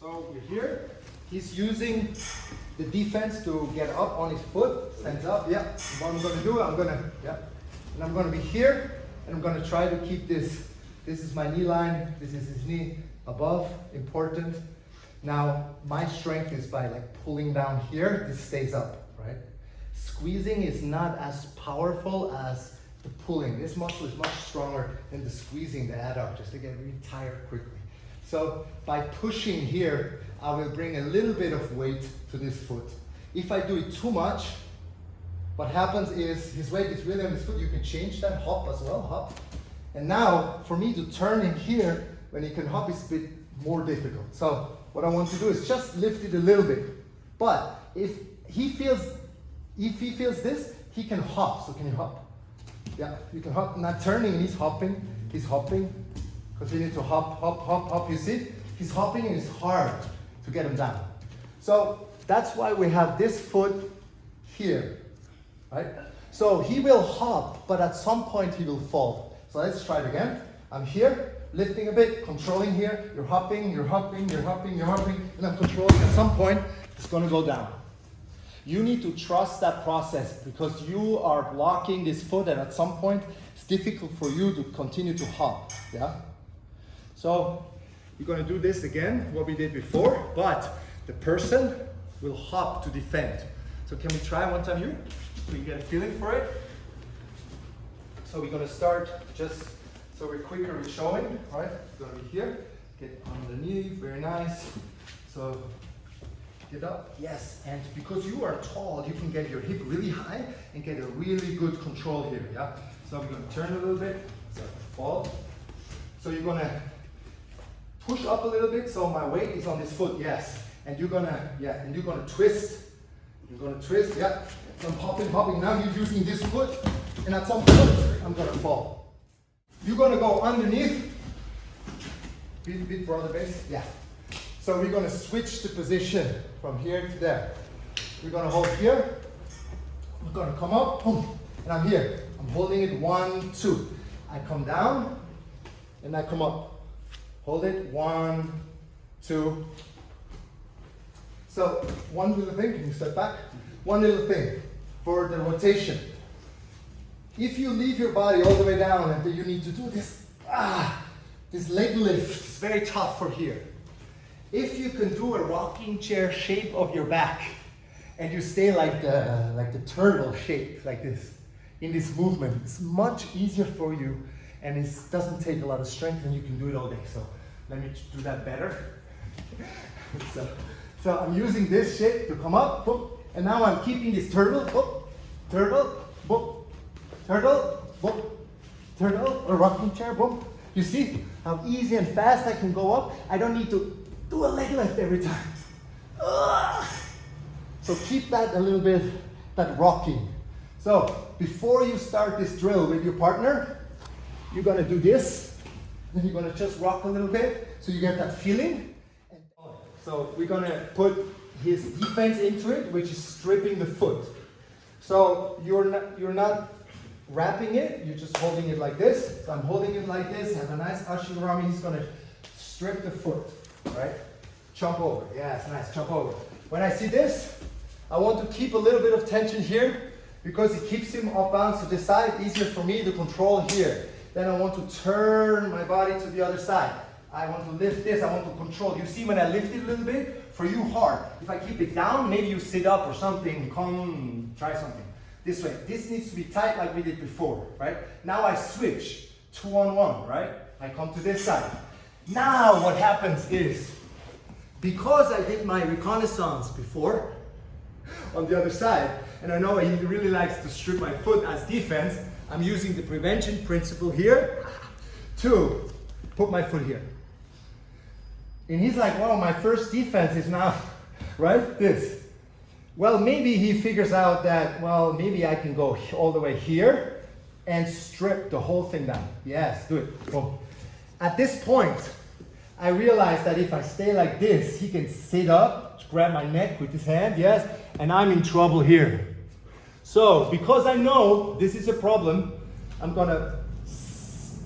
So we're here. He's using the defense to get up on his foot. Stands up. Yeah. And what I'm going to do, and I'm going to be here, and I'm going to try to keep this. This is my knee line. This is his knee above. Important. Now my strength is by like pulling down here. This stays up, right? Squeezing is not as powerful as the pulling. This muscle is much stronger than the squeezing, the adductors. They get really tired quickly. So by pushing here, I will bring a little bit of weight to this foot. If I do it too much, what happens is his weight is really on his foot. You can change that, hop as well, hop. And now for me to turn in here, when he can hop, is a bit more difficult. So what I want to do is just lift it a little bit. But if he feels this, he can hop. So can you hop? Yeah, you can hop. Not turning, and he's hopping. He's hopping. Continue to hop, hop, hop, hop. You see? He's hopping and it's hard to get him down. So that's why we have this foot here, right? So he will hop, but at some point he will fall. So let's try it again. I'm here, lifting a bit, controlling here. You're hopping, you're hopping, you're hopping, you're hopping, and I'm controlling. At some point, it's gonna go down. You need to trust that process because you are blocking this foot, and at some point, it's difficult for you to continue to hop, yeah? So we're gonna do this again, what we did before, but the person will hop to defend. So can we try one time here? So you get a feeling for it. So we're gonna start just so we're quicker with showing, right? It's gonna be here, get underneath, very nice. So get up, yes, and because you are tall, you can get your hip really high and get a really good control here, yeah? So we're gonna turn a little bit, so fall. So you're gonna push up a little bit, so my weight is on this foot, yes. And you're gonna, yeah, and you're gonna twist. You're gonna twist, yeah. So I'm hopping, hopping. Now you're using this foot, and at some point, I'm gonna fall. You're gonna go underneath. Bit broader base, yeah. So we're gonna switch the position from here to there. We're gonna hold here. We're gonna come up, boom, and I'm here. I'm holding it, 1, 2. I come down, and I come up. Hold it, 1, 2. So one little thing, can you step back? One little thing for the rotation. If you leave your body all the way down and then you need to do this, this leg lift is very tough for here. If you can do a rocking chair shape of your back and you stay like the turtle shape, like this, in this movement, it's much easier for you and it doesn't take a lot of strength and you can do it all day. So let me do that better. So I'm using this shape to come up, boom, and now I'm keeping this turtle, boom, turtle, boom, turtle, boom, turtle, a rocking chair, boom. You see how easy and fast I can go up? I don't need to do a leg lift every time. So keep that a little bit, that rocking. So before you start this drill with your partner, you're gonna do this, then you're gonna just rock a little bit so you get that feeling. So we're gonna put his defense into it, which is stripping the foot. So you're not wrapping it, you're just holding it like this. So I'm holding it like this, have a nice Ashi Garami. He's gonna strip the foot, right? Jump over, yes, nice, jump over. When I see this, I want to keep a little bit of tension here because it keeps him off balance to this side, easier for me to control here. Then I want to turn my body to the other side. I want to lift this, I want to control. You see when I lift it a little bit, for you hard. If I keep it down, maybe you sit up or something, come, try something. This way, this needs to be tight like we did before, right? Now I switch, 2 on 1, right? I come to this side. Now what happens is, because I did my reconnaissance before, on the other side, and I know he really likes to strip my foot as defense, I'm using the prevention principle here to put my foot here. And he's like, wow, my first defense is now, right, this. Well, maybe he figures out that, well, maybe I can go all the way here and strip the whole thing down. Yes, do it, boom. At this point, I realize that if I stay like this, he can sit up, grab my neck with his hand, yes, and I'm in trouble here. So, because I know this is a problem, I'm gonna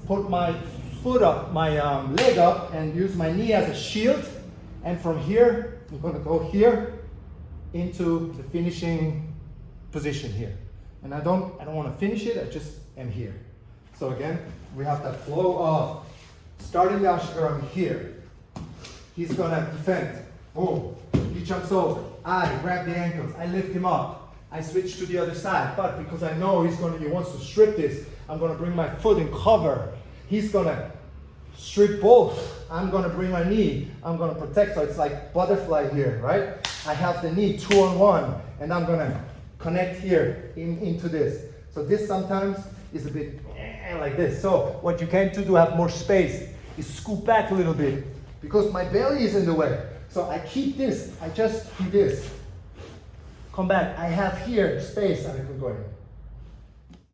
put my foot up, my leg up, and use my knee as a shield, And from here, I'm gonna go here into the finishing position here. And I don't wanna finish it, I just am here. So again, we have that flow of starting the Ashi Garami here. He's gonna defend, boom. He jumps over, I grab the ankles, I lift him up. I switch to the other side, but because I know he wants to strip this, I'm gonna bring my foot and cover. He's gonna strip both. I'm gonna bring my knee, I'm gonna protect, so it's like butterfly here, right? I have the knee 2-on-1, and I'm gonna connect here into this. So this sometimes is a bit like this. So what you can do to have more space is scoop back a little bit, because my belly is in the way. So I keep this, I just do this. Come back, I have here space and I can go in.